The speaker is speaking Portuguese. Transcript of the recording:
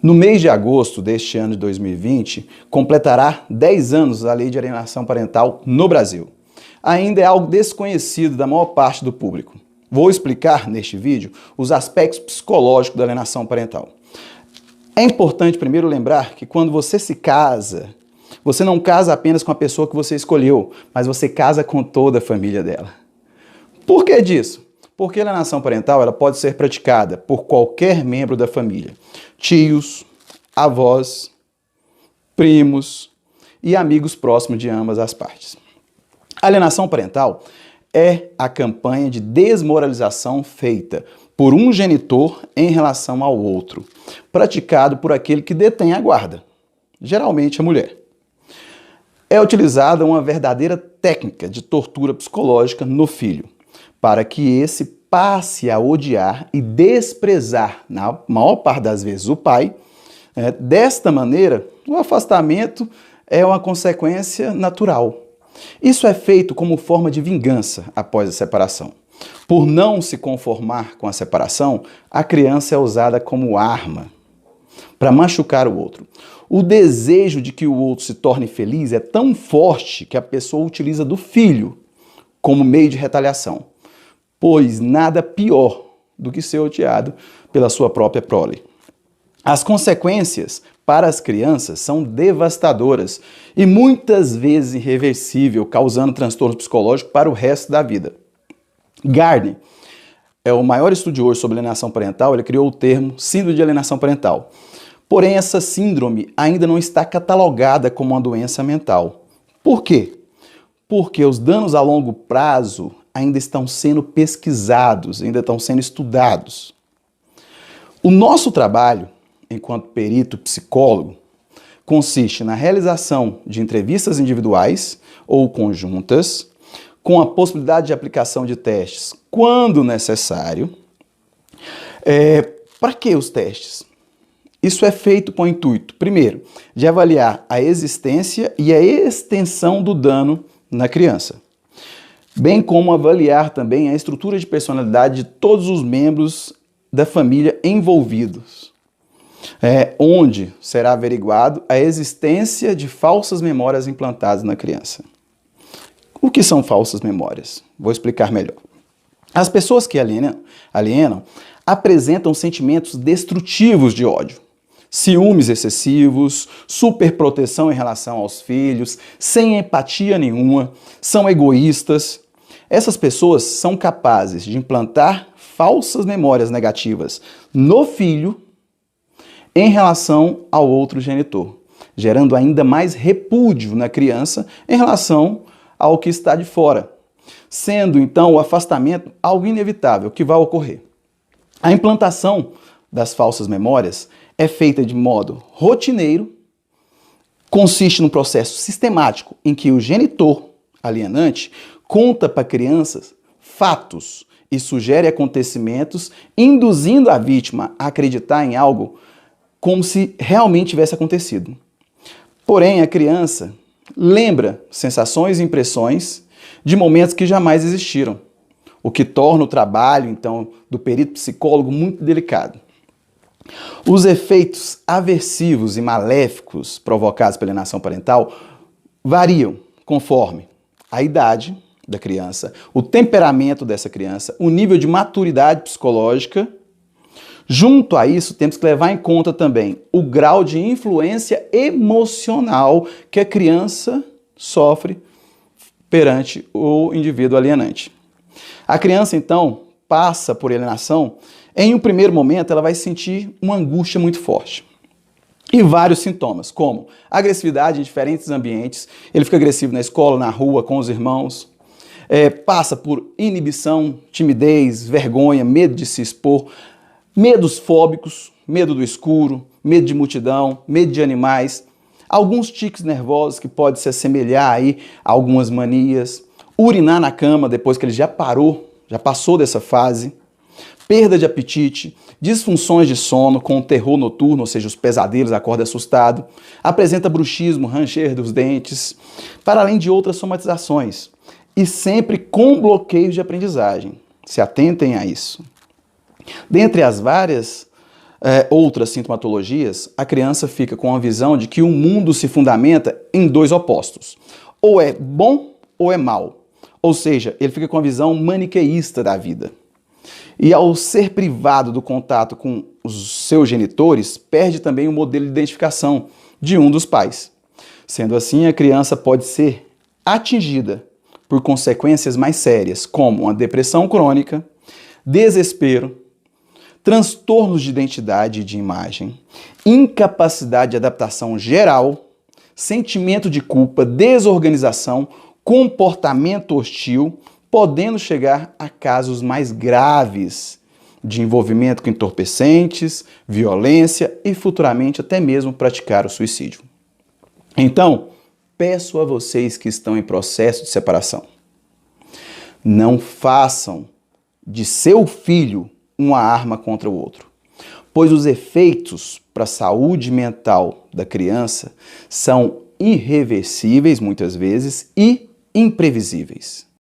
No mês de agosto deste ano de 2020, completará 10 anos a Lei de Alienação Parental no Brasil. Ainda é algo desconhecido da maior parte do público. Vou explicar neste vídeo os aspectos psicológicos da alienação parental. É importante primeiro lembrar que quando você se casa, você não casa apenas com a pessoa que você escolheu, mas você casa com toda a família dela. Por que disso? Porque a alienação parental ela pode ser praticada por qualquer membro da família. Tios, avós, primos e amigos próximos de ambas as partes. A alienação parental é a campanha de desmoralização feita por um genitor em relação ao outro, praticado por aquele que detém a guarda, geralmente a mulher. É utilizada uma verdadeira técnica de tortura psicológica no filho, para que esse passe a odiar e desprezar, na maior parte das vezes, o pai. Desta maneira, o afastamento é uma consequência natural. Isso é feito como forma de vingança após a separação. Por não se conformar com a separação, a criança é usada como arma para machucar o outro. O desejo de que o outro se torne feliz é tão forte que a pessoa utiliza do filho como meio de retaliação, pois nada pior do que ser odiado pela sua própria prole. As consequências para as crianças são devastadoras e muitas vezes irreversíveis, causando transtorno psicológico para o resto da vida. Gardner é o maior estudioso sobre alienação parental, ele criou o termo síndrome de alienação parental. Porém, essa síndrome ainda não está catalogada como uma doença mental. Por quê? Porque os danos a longo prazo ainda estão sendo pesquisados, ainda estão sendo estudados. O nosso trabalho, enquanto perito psicólogo, consiste na realização de entrevistas individuais ou conjuntas, com a possibilidade de aplicação de testes quando necessário. Para que os testes? Isso é feito com o intuito, primeiro, de avaliar a existência e a extensão do dano na criança, bem como avaliar também a estrutura de personalidade de todos os membros da família envolvidos, onde será averiguado a existência de falsas memórias implantadas na criança. O que são falsas memórias? Vou explicar melhor. As pessoas que alienam apresentam sentimentos destrutivos de ódio, ciúmes excessivos, superproteção em relação aos filhos, sem empatia nenhuma, são egoístas. Essas pessoas são capazes de implantar falsas memórias negativas no filho em relação ao outro genitor, gerando ainda mais repúdio na criança em relação ao que está de fora, sendo então o afastamento algo inevitável que vai ocorrer. A implantação das falsas memórias é feita de modo rotineiro, consiste num processo sistemático em que o genitor alienante conta para crianças fatos e sugere acontecimentos, induzindo a vítima a acreditar em algo como se realmente tivesse acontecido. Porém, a criança lembra sensações e impressões de momentos que jamais existiram, o que torna o trabalho, então, do perito psicólogo muito delicado. Os efeitos aversivos e maléficos provocados pela alienação parental variam conforme a idade da criança, o temperamento dessa criança, o nível de maturidade psicológica. Junto a isso, temos que levar em conta também o grau de influência emocional que a criança sofre perante o indivíduo alienante. A criança, então, passa por alienação. Em um primeiro momento, ela vai sentir uma angústia muito forte. E vários sintomas, como agressividade em diferentes ambientes. Ele fica agressivo na escola, na rua, com os irmãos. Passa por inibição, timidez, vergonha, medo de se expor. Medos fóbicos, medo do escuro, medo de multidão, medo de animais. Alguns tiques nervosos que podem se assemelhar aí a algumas manias. Urinar na cama depois que ele já passou dessa fase. Perda de apetite, disfunções de sono com terror noturno, ou seja, os pesadelos, acorda assustado, apresenta bruxismo, ranger dos dentes, para além de outras somatizações, e sempre com bloqueios de aprendizagem. Se atentem a isso. Dentre as várias outras sintomatologias, a criança fica com a visão de que o mundo se fundamenta em dois opostos. Ou é bom ou é mal. Ou seja, ele fica com a visão maniqueísta da vida. E ao ser privado do contato com os seus genitores, perde também o modelo de identificação de um dos pais. Sendo assim, a criança pode ser atingida por consequências mais sérias, como uma depressão crônica, desespero, transtornos de identidade e de imagem, incapacidade de adaptação geral, sentimento de culpa, desorganização, comportamento hostil, podendo chegar a casos mais graves de envolvimento com entorpecentes, violência e futuramente até mesmo praticar o suicídio. Então, peço a vocês que estão em processo de separação, não façam de seu filho uma arma contra o outro, pois os efeitos para a saúde mental da criança são irreversíveis muitas vezes e imprevisíveis.